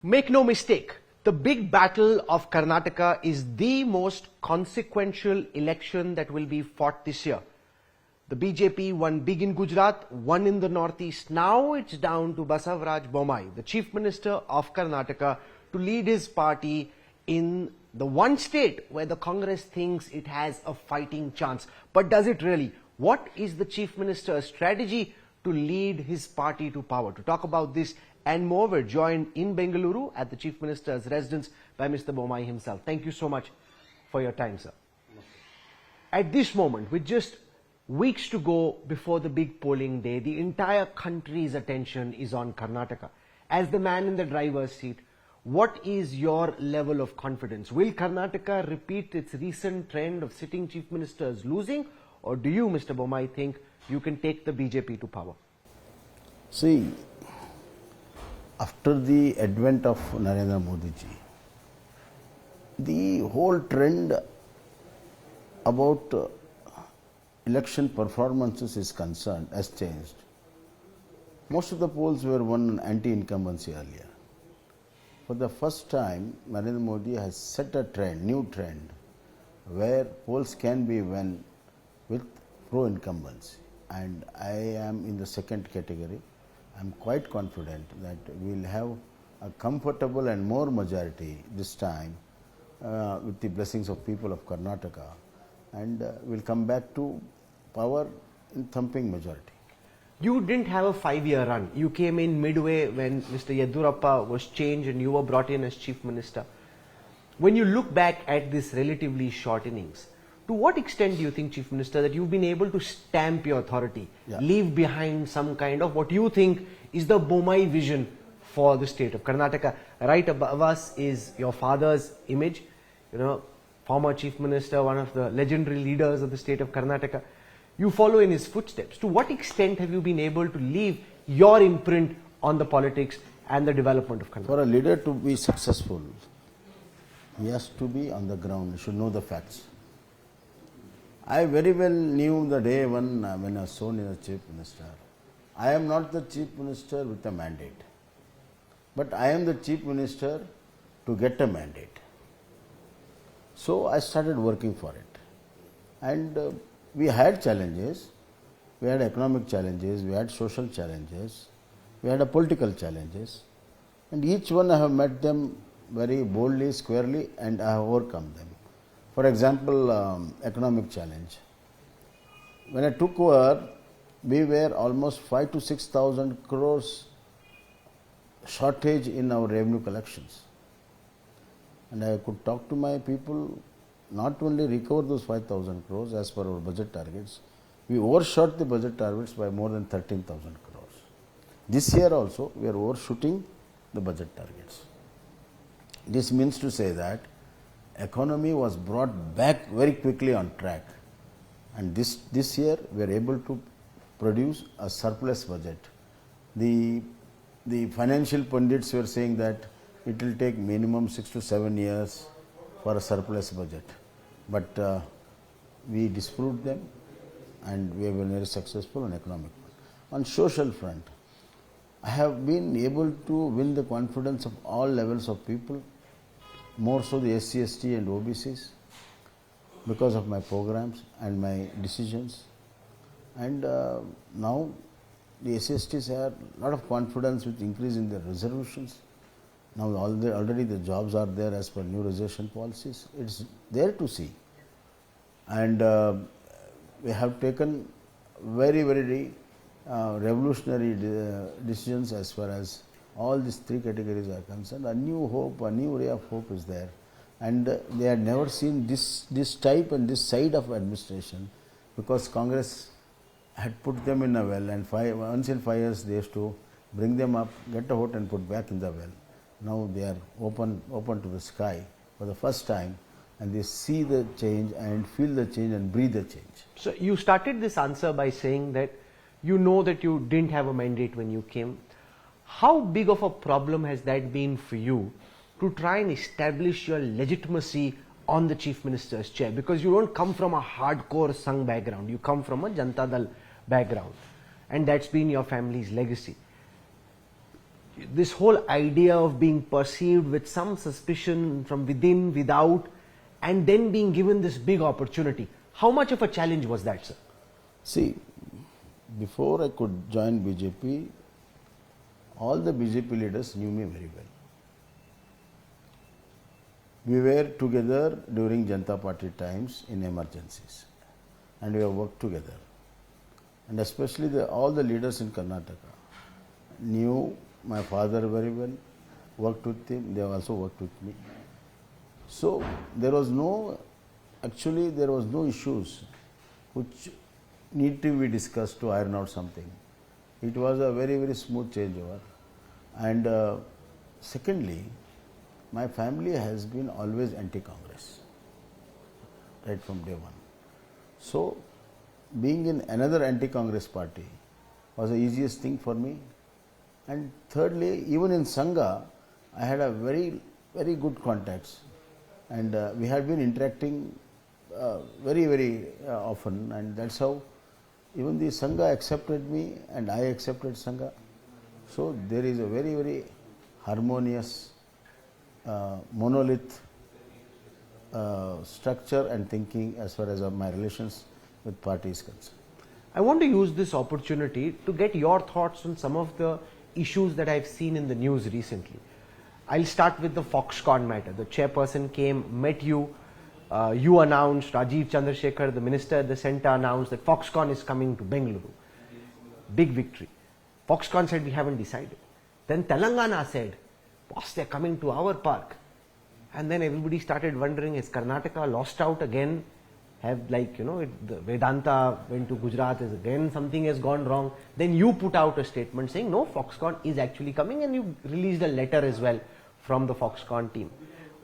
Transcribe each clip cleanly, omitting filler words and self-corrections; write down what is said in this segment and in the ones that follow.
Make no mistake, the big battle of Karnataka is the most consequential election that will be fought this year. The BJP won big in Gujarat, won in the northeast. Now it's down to Basavaraj Bommai, the Chief Minister of Karnataka, to lead his party in the one state where the Congress thinks it has a fighting chance. But does it really? What is the Chief Minister's strategy to lead his party to power? To talk about this and more, we're joined in Bengaluru at the Chief Minister's residence by Mr. Bommai himself. Thank you so much for your time, sir. At this moment, with just weeks to go before the big polling day, the entire country's attention is on Karnataka. As the man in the driver's seat, what is your level of confidence? Will Karnataka repeat its recent trend of sitting chief ministers losing, or do you, Mr. Bommai, think you can take the BJP to power? See, after the advent of Narendra Modi ji, the whole trend about election performances is concerned has changed. Most of the polls were won anti-incumbency earlier. For the first time, Narendra Modi has set a trend, new trend, where polls can be won with pro-incumbency. And I am in the second category. I am quite confident that we will have a comfortable and more majority this time with the blessings of people of Karnataka, and will come back to power in thumping majority. You didn't have a 5-year run. You came in midway when Mr. Yedurappa was changed and you were brought in as Chief Minister. When you look back at this relatively short innings, to what extent do you think, Chief Minister, that you've been able to stamp your authority, leave behind some kind of what you think is the Bommai vision for the state of Karnataka? Right above us is your father's image, former Chief Minister, one of the legendary leaders of the state of Karnataka. You follow in his footsteps. To what extent have you been able to leave your imprint on the politics and the development of Karnataka? For a leader to be successful, he has to be on the ground, he should know the facts. I very well knew the day when I was sworn in as Chief Minister. I am not the Chief Minister with a mandate, but I am the Chief Minister to get a mandate. So I started working for it. And we had challenges. We had economic challenges, we had social challenges, we had political challenges. And each one I have met them very boldly, squarely, and I have overcome them. For example, economic challenge. When I took over, we were almost 5,000 to 6,000 crores shortage in our revenue collections. And I could talk to my people, not only recover those 5,000 crores as per our budget targets, we overshot the budget targets by more than 13,000 crores. This year also, we are overshooting the budget targets. This means to say that economy was brought back very quickly on track, and this year we are able to produce a surplus budget. The financial pundits were saying that it will take minimum 6 to 7 years for a surplus budget, but we disproved them, and we have been very successful on economic front. On social front, I have been able to win the confidence of all levels of people, more so the SC, ST and OBCs, because of my programs and my decisions. And now the SC, STs have a lot of confidence with increase in their reservations. Now already the jobs are there as per new reservation policies. It's there to see. And we have taken very, very revolutionary decisions as far as all these three categories are concerned. A new hope, a new ray of hope is there, and they had never seen this type and this side of administration, because Congress had put them in a well, and once in 5 years they used to bring them up, get a vote and put back in the well. Now they are open to the sky for the first time, and they see the change and feel the change and breathe the change. So you started this answer by saying that you know that you didn't have a mandate when you came. How big of a problem has that been for you to try and establish your legitimacy on the Chief Minister's chair? Because you don't come from a hardcore Sangh background, you come from a Janata Dal background, and that's been your family's legacy. this whole idea of being perceived with some suspicion from within, without, and then being given this big opportunity. How much of a challenge was that, sir? See, before I could join BJP, all the BJP leaders knew me very well. We were together during Janata Party times in emergencies, and we have worked together. And especially all the leaders in Karnataka knew my father very well, worked with him, they have also worked with me. So there was no issues which need to be discussed to iron out something. It was a very, very smooth changeover. And secondly, my family has been always anti-Congress, right from day one. So being in another anti-Congress party was the easiest thing for me. And thirdly, even in Sangha, I had a very, very good contacts, and we had been interacting very, very often, and that's how even the Sangha accepted me and I accepted Sangha. So there is a very, very harmonious monolith structure and thinking as far as my relations with party is concerned. I want to use this opportunity to get your thoughts on some of the issues that I've seen in the news recently. I'll start with the Foxconn matter. The chairperson came, met you, you announced, Rajiv Chandrasekhar, the minister at the centre, announced that Foxconn is coming to Bengaluru. Big victory. Foxconn said, we haven't decided. Then Telangana said, boss, they're coming to our park. And then everybody started wondering, is Karnataka lost out again? Have the Vedanta went to Gujarat, is again something has gone wrong. Then you put out a statement saying, no, Foxconn is actually coming, and you released a letter as well from the Foxconn team.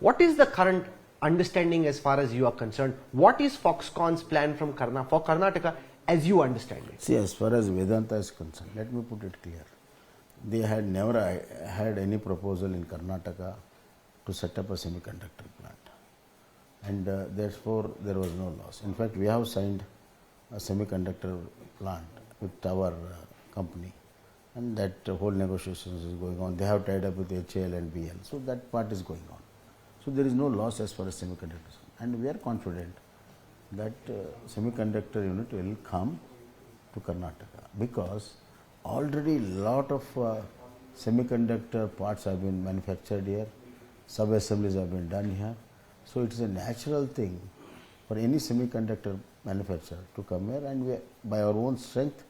What is the current understanding as far as you are concerned? What is Foxconn's plan for Karnataka as you understand it? See, as far as Vedanta is concerned, let me put it clear. They had never had any proposal in Karnataka to set up a semiconductor plant. And therefore, there was no loss. In fact, we have signed a semiconductor plant with our company, and that whole negotiations is going on. They have tied up with HAL and BL, so that part is going on. So there is no loss as far as semiconductors, and we are confident that semiconductor unit will come to Karnataka, because already lot of semiconductor parts have been manufactured here, sub-assemblies have been done here. So it is a natural thing for any semiconductor manufacturer to come here, and we, by our own strength,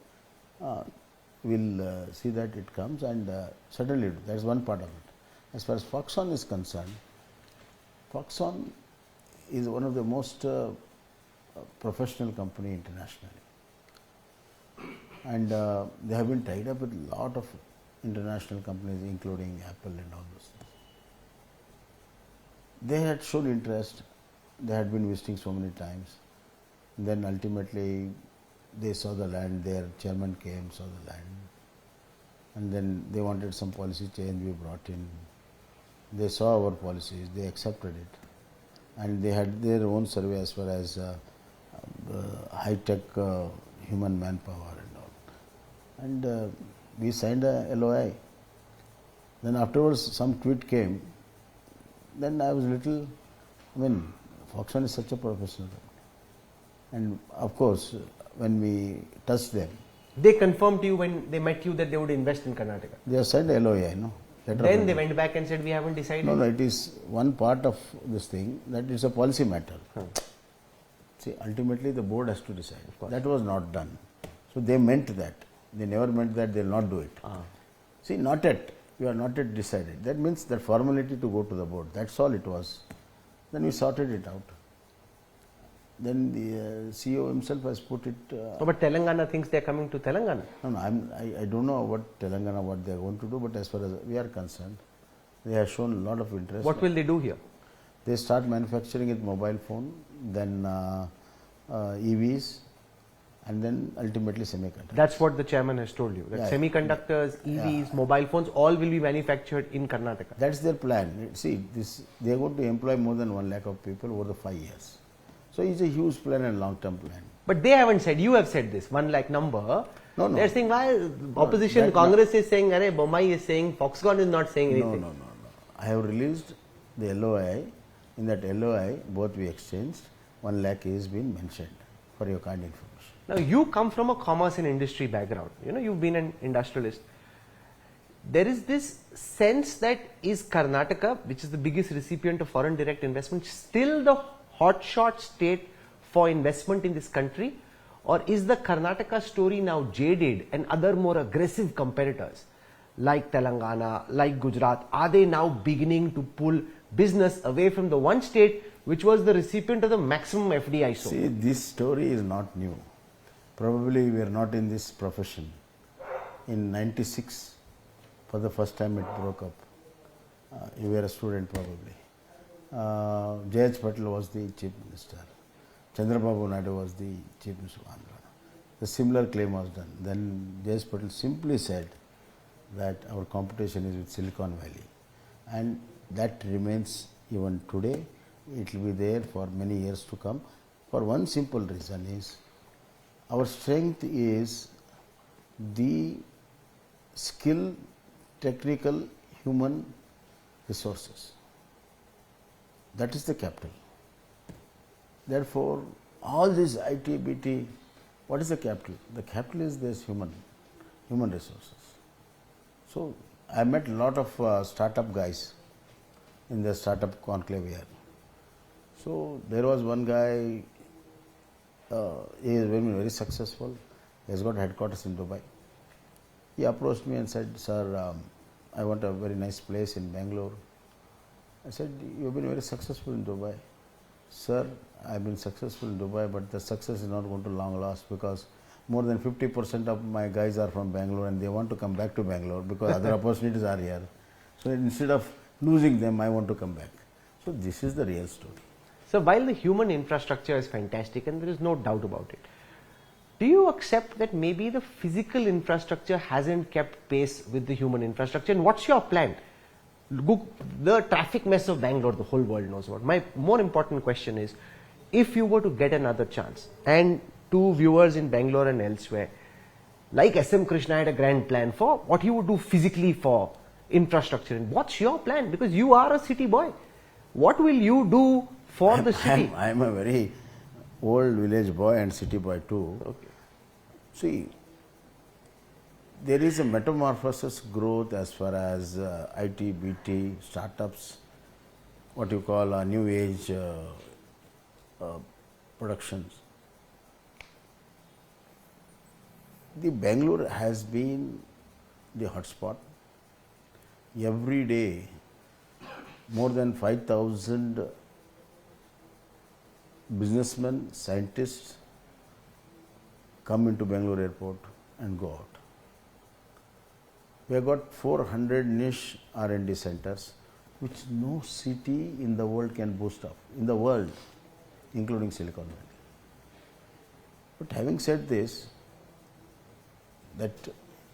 will see that it comes, and certainly that is one part of it. As far as Foxconn is concerned, Foxconn is one of the most professional company internationally, and they have been tied up with a lot of international companies, including Apple and all those things. They had shown interest, they had been visiting so many times. Then ultimately they saw the land, their chairman came, saw the land, and then they wanted some policy change, we brought in. They saw our policies, they accepted it, and they had their own survey as far as high-tech human manpower and all. And we signed a LOI. Then afterwards some tweet came. Then I was Foxconn is such a professional company. And of course, when we touched them. They confirmed to you when they met you that they would invest in Karnataka? They have signed LOI, no? Then they went back and said, we haven't decided? No, it is one part of this thing, that is a policy matter. See, ultimately the board has to decide. That was not done. So they meant that. They never meant that they will not do it. See, not yet. You are not yet decided. That means that formality to go to the board. That's all it was. Then we sorted it out. Then the CEO himself has put it. But Telangana thinks they are coming to Telangana. No, I don't know what Telangana, what they are going to do, but as far as we are concerned, they have shown a lot of interest. What will they do here? They start manufacturing it mobile phone, then EVs, and then ultimately semiconductors. That's what the chairman has told you, that semiconductors, EVs, mobile phones, all will be manufactured in Karnataka. That's their plan. See, they are going to employ more than 1 lakh of people over the 5 years. So it's a huge plan and long-term plan. But they haven't said, you have said this, 1 lakh number. No, no. They're saying, why opposition, Congress is saying, Arey, Bommai is saying, Foxconn is not saying anything. No. I have released the LOI. In that LOI, both we exchanged. 1 lakh is been mentioned for your kind information. Now, you come from a commerce and industry background. You know, you've been an industrialist. There is this sense that is Karnataka, which is the biggest recipient of foreign direct investment, still the hotshot state for investment in this country? Or is the Karnataka story now jaded and other more aggressive competitors like Telangana, like Gujarat, are they now beginning to pull business away from the one state which was the recipient of the maximum FDI? See, this story is not new. Probably we are not in this profession. In 96, for the first time it broke up. You were a student probably. J.H. Patel was the Chief Minister. Chandrababu Naidu was the Chief Minister of Andhra. The similar claim was done. Then J.H. Patel simply said that our competition is with Silicon Valley. And that remains even today. It will be there for many years to come. For one simple reason is, our strength is the skill, technical, human resources. That is the capital. Therefore, all this IT, BT, what is the capital? The capital is this human resources. So, I met a lot of startup guys in the startup conclave here. So, there was one guy, he is very successful. He has got headquarters in Dubai. He approached me and said, sir, I want a very nice place in Bangalore. I said, you have been very successful in Dubai. Sir, I have been successful in Dubai, but the success is not going to long last because more than 50% of my guys are from Bangalore and they want to come back to Bangalore because other opportunities are here. So, instead of losing them, I want to come back. So, this is the real story. So, while the human infrastructure is fantastic and there is no doubt about it, do you accept that maybe the physical infrastructure hasn't kept pace with the human infrastructure? And what's your plan? The traffic mess of Bangalore, the whole world knows about. My more important question is, if you were to get another chance and to viewers in Bangalore and elsewhere, like SM Krishna had a grand plan for what he would do physically for infrastructure. And what's your plan? Because you are a city boy. What will you do for the city? I am a very old village boy and city boy too. Okay. See, there is a metamorphosis growth as far as IT, BT, startups, what you call new age productions. The Bangalore has been the hotspot. Every day, more than 5,000 businessmen, scientists come into Bangalore airport and go out. We have got 400 niche R&D centers, which no city in the world can boast of, in the world, including Silicon Valley. But having said this, that,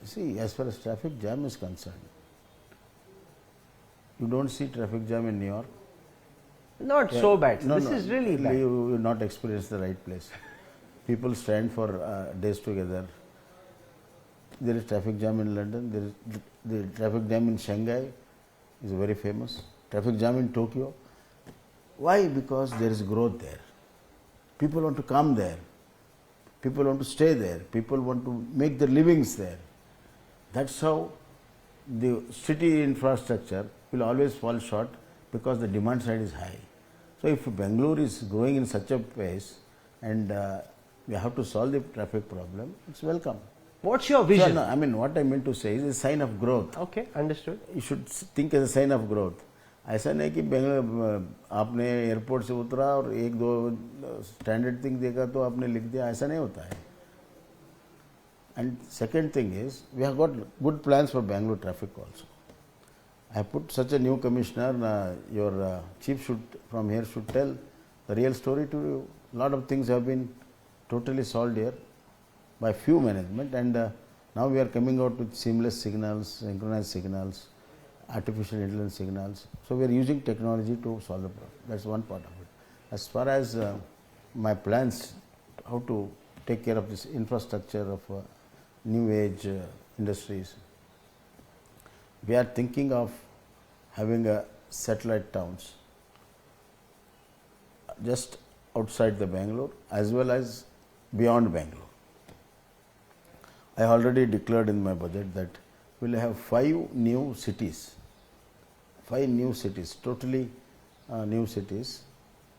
see, as far as traffic jam is concerned, you don't see traffic jam in New York. Not so bad. No, This is really bad. You will not experience the right place. People stand for days together. There is traffic jam in London. There is the traffic jam in Shanghai is very famous. Traffic jam in Tokyo. Why? Because there is growth there. People want to come there. People want to stay there. People want to make their livings there. That's how the city infrastructure will always fall short because the demand side is high. So, if Bangalore is growing in such a pace and we have to solve the traffic problem, it's welcome. What's your vision? So, no, I mean, what I meant to say is a sign of growth. Okay, understood. You should think as a sign of growth. ऐसा नहीं कि आपने airport से उतरा और एक दो standard thing देखा तो आपने लिख दिया, ऐसा नहीं होता है. And second thing is, we have got good plans for Bangalore traffic also. I have put such a new commissioner, your chief from here should tell the real story to you. A lot of things have been totally solved here by few management, and now we are coming out with seamless signals, synchronized signals, artificial intelligence signals. So, we are using technology to solve the problem. That is one part of it. As far as my plans, how to take care of this infrastructure of new age industries. We are thinking of having a satellite towns just outside the Bangalore as well as beyond Bangalore. I already declared in my budget that we will have 5 new cities, totally new cities,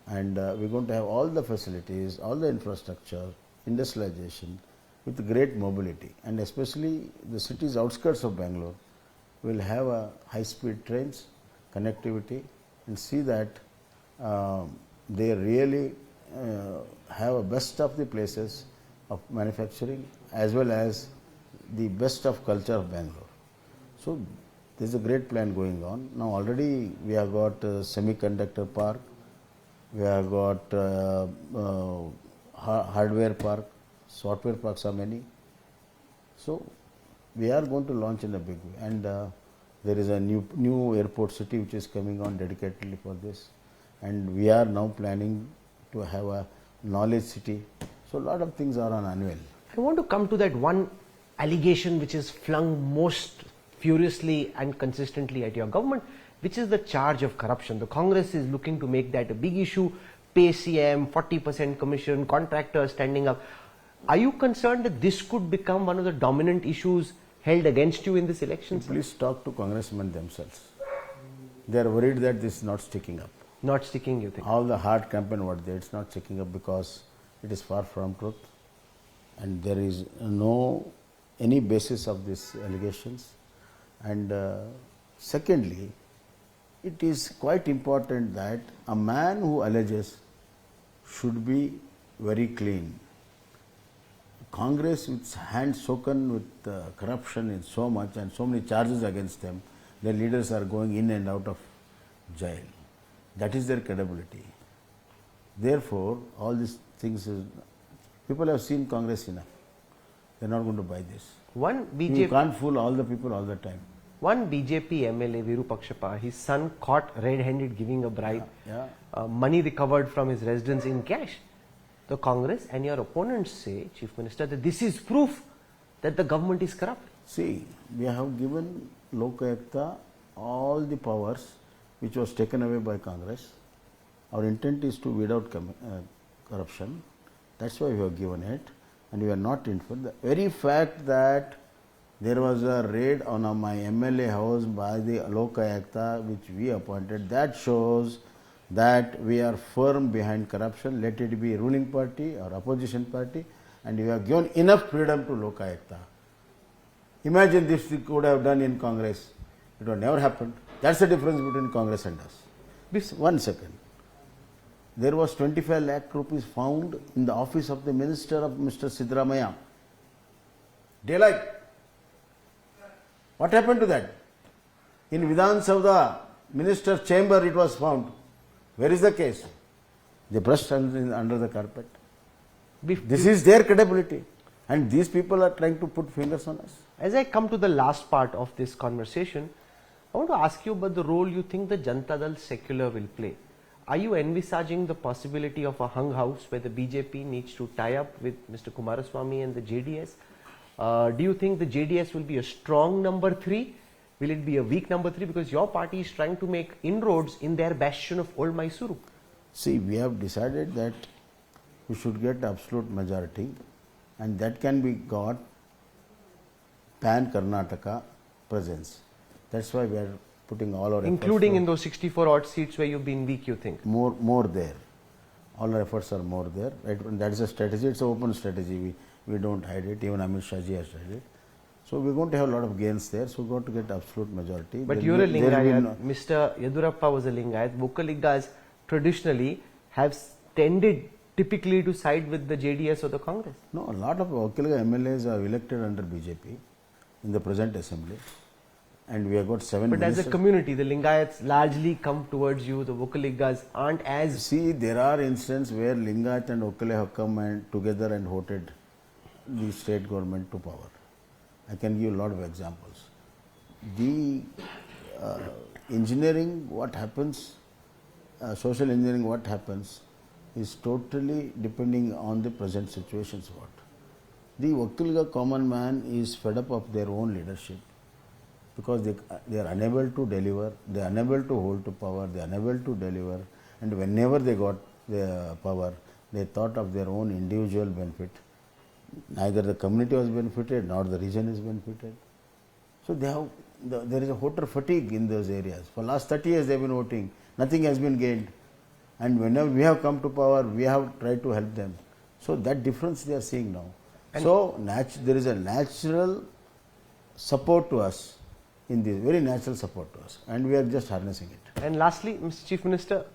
and we are going to have all the facilities, all the infrastructure, industrialization with great mobility, and especially the cities outskirts of Bangalore will have a high-speed trains, connectivity, and see that they really have a best of the places of manufacturing as well as the best of culture of Bangalore. So there is a great plan going on. Now already we have got a semiconductor park, we have got hardware park, software parks are many. So we are going to launch in a big way, and there is a new airport city which is coming on dedicatedly for this, and we are now planning to have a knowledge city. So a lot of things are on annual. I want to come to that one allegation which is flung most furiously and consistently at your government, which is the charge of corruption. The Congress is looking to make that a big issue. Pay CM, 40% commission, contractors standing up. Are you concerned that this could become one of the dominant issues held against you in this election? Please talk to congressmen themselves. They are worried that this is not sticking up. Not sticking, you think? All the hard campaign what there, it's not sticking up because it is far from truth, and there is no any basis of these allegations. And secondly, it is quite important that a man who alleges should be very clean. Congress, with its hands soaken with corruption in so much and so many charges against them, their leaders are going in and out of jail. That is their credibility. Therefore, all these things, people have seen Congress enough. They are not going to buy this. You can't fool all the people all the time. One BJP MLA, Virupakshapa, his son caught red-handed giving a bribe, money recovered from his residence in cash. The Congress and your opponents say, Chief Minister, that this is proof that the government is corrupt. See, we have given Lokayukta all the powers which was taken away by Congress. Our intent is to weed out corruption. That's why we have given it, and we are not interested. The very fact that there was a raid on my MLA house by the Lokayukta which we appointed, that shows that we are firm behind corruption, let it be ruling party or opposition party, and we have given enough freedom to Lokayukta. Imagine this we could have done in Congress. It would never happened. That's the difference between Congress and us. 1 second. There was 25 lakh rupees found in the office of the Minister of Mr. Siddaramaiah. Daylight. What happened to that? In Vidhan Sabha, Minister's chamber it was found. Where is the case? They brushed under the carpet. This is their credibility, and these people are trying to put fingers on us. As I come to the last part of this conversation, I want to ask you about the role you think the Janata Dal secular will play. Are you envisaging the possibility of a hung house where the BJP needs to tie up with Mr. Kumaraswamy and the JDS? Do you think the JDS will be a strong number 3? Will it be a weak number 3? Because your party is trying to make inroads in their bastion of old Mysuru. See, we have decided that we should get absolute majority, and that can be got pan-Karnataka presence. That's why we are putting all our efforts. Including in those 64 odd seats where you've been weak, you think? More there. All our efforts are more there. Right? And that is a strategy. It's an open strategy. We don't hide it. Even Amit Shah ji has tried it. So we're going to have a lot of gains there. So we're going to get absolute majority. But you're a Lingayat. Mr. Yedurappa was a Lingayat. Vokkaligas traditionally have tended typically to side with the JDS or the Congress. No, a lot of Vokkaliga MLAs are elected under BJP in the present assembly. And we have got 7 But ministers. as a community, the Lingayats largely come towards you. The Vokkaligas aren't as... See, there are instances where Lingayat and Vokkali have come and together and voted the state government to power. I can give a lot of examples. The engineering, what happens, social engineering, what happens, is totally depending on the present situations. The Vakilga common man is fed up of their own leadership because they are unable to deliver, they are unable to hold to power, they are unable to deliver, and whenever they got the power, they thought of their own individual benefit. Neither the community was benefited nor the region is benefited. So there is a voter fatigue in those areas. For last 30 years they have been voting, nothing has been gained. And whenever we have come to power, we have tried to help them. So that difference they are seeing now. And so there is a natural support to us, in this very natural support to us, and we are just harnessing it. And lastly, Mr. Chief Minister,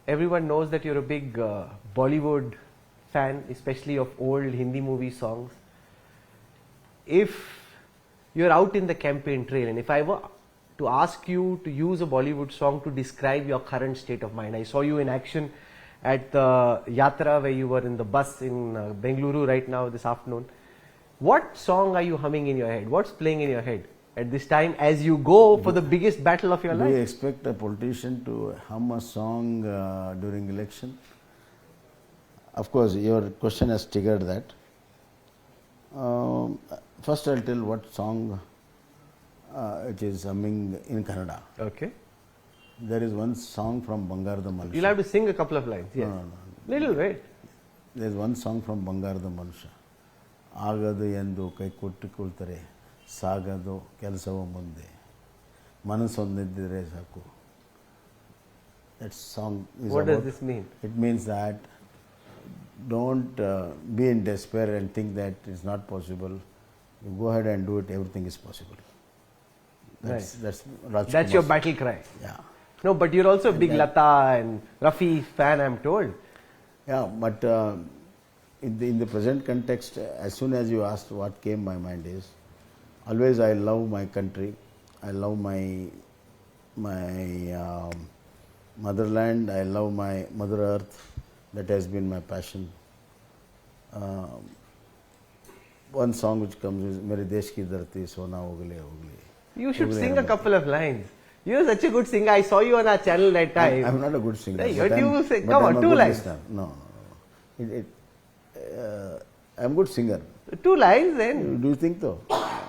everyone knows that you're a big Bollywood fan, especially of old Hindi movie songs. If you're out in the campaign trail, and if I were to ask you to use a Bollywood song to describe your current state of mind, I saw you in action at the Yatra where you were in the bus in Bengaluru right now this afternoon. What song are you humming in your head? What's playing in your head at this time as you go for the biggest battle of your Do life? you expect a politician to hum a song during election? Of course, your question has triggered that. First I'll tell what song it is humming in Kannada. Okay. There is one song from Bangarada Manusha. You'll have to sing a couple of lines. Yes. No. Little bit. There is one song from Bangarada Manusha. ಆಗದು ಎಂದು ಕೈ ಕೊಟ್ಟಿಕೊಳ್ತಾರೆ ಸಾಗದು ಕೆಲಸವ ಮುಂದೆ ಮನಸ್ಸೊಂದಿದ್ದರೆ ಸಾಕು. That song is What about, does this mean? It means that don't be in despair and think that it's not possible. You go ahead and do it, everything is possible. That's That's your battle cry. Yeah. No, but you're also a big Lata and Rafi fan, I'm told. Yeah, but in the present context, as soon as you asked what came my mind is, always I love my country, I love my motherland, I love my Mother Earth. That has been my passion. One song which comes is Mere Desh Ki Dharti Sona Ugle Ugle. You should sing a couple of lines. You're such a good singer. I saw you on our channel that time. I'm not a good singer. Hey, but what you say? but Come I'm on, a 2 good lines. listener. No. I'm a good singer. 2 lines then. Do you think so?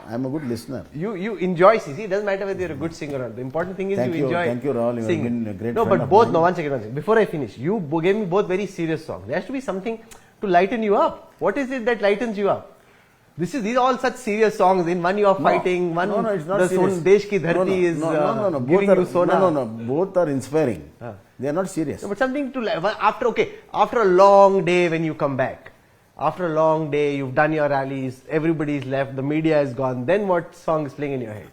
I'm a good listener. You enjoy, see, it doesn't matter whether you're a good singer or not. The important thing is Thank you. enjoy Thank you, Rahul. You have singing. been a great No, friend but of both, mine. no, one second. Before I finish, you gave me both very serious songs. There has to be something to lighten you up. What is it that lightens you up? These are all such serious songs. In one you are fighting, one No, it's not the serious. Desh Ki Dharti is giving you sona. No. Both are inspiring. They are not serious. No, but something to after a long day when you come back. After a long day, you've done your rallies, everybody's left, the media is gone. Then what song is playing in your head?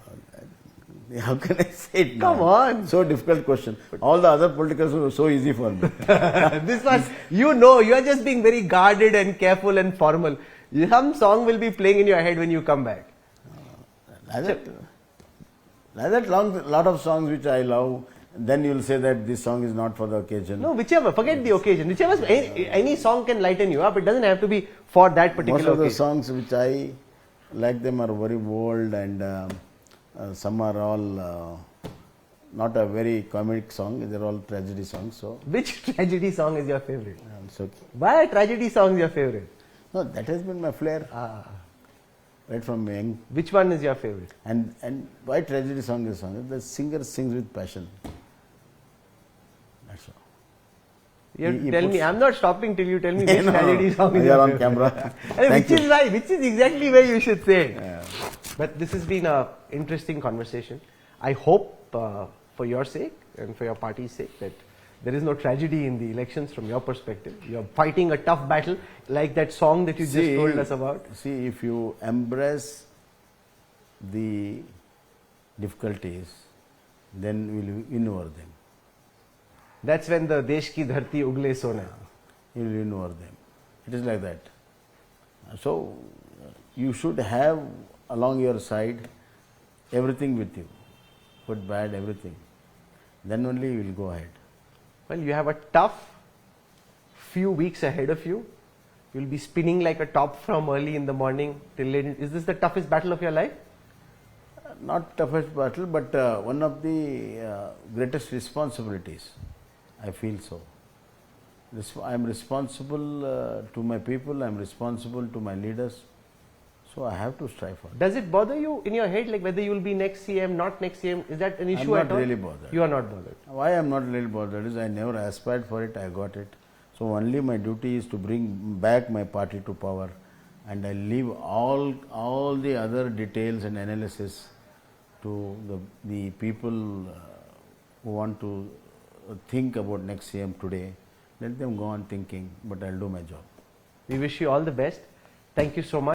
How can I say it now? Come on. So difficult question. All the other politicals were so easy for me. This one, you are just being very guarded and careful and formal. Some song will be playing in your head when you come back. Like that lot of songs which I love, then you will say that this song is not for the occasion. No, whichever, forget the occasion. Whichever, any song can lighten you up. It doesn't have to be for that particular Most of the occasion. songs which I like them are very bold and some are all not a very comedic song. They're all tragedy songs. So Which tragedy song is your favorite? it's okay. Why tragedy song is your favorite? No, that has been my flair right from young. Which one is your favorite? And why tragedy song is song? The singer sings with passion. That's all. You have to He tell puts- me. I'm not stopping till you tell me which No, tragedy song is you are your on favorite. camera. Which Thank you. is why, which is exactly where you should say it. Yeah. But this has been an interesting conversation. I hope for your sake and for your party's sake that there is no tragedy in the elections from your perspective. You're fighting a tough battle like that song that you just told us about. See, if you embrace the difficulties, then we will win over them. That's when the Desh Ki Dharti Ugle Sona. You will win over them. It is like that. So, you should have along your side everything with you, good, bad, everything. Then only you will go ahead. Well, you have a tough few weeks ahead of you. You'll be spinning like a top from early in the morning till late. Is this the toughest battle of your life? Not toughest battle, but one of the greatest responsibilities. I feel so. I am responsible to my people, I am responsible to my leaders, So I have to strive for it. Does it bother you in your head, like whether you will be next CM, not next CM? Is that an issue I'm at not all? really bothered. You are not bothered. Why I'm not really bothered is I never aspired for it, I got it. So only my duty is to bring back my party to power, and I leave all the other details and analysis to the people who want to think about next CM today. Let them go on thinking, but I'll do my job. We wish you all the best. Thank you so much.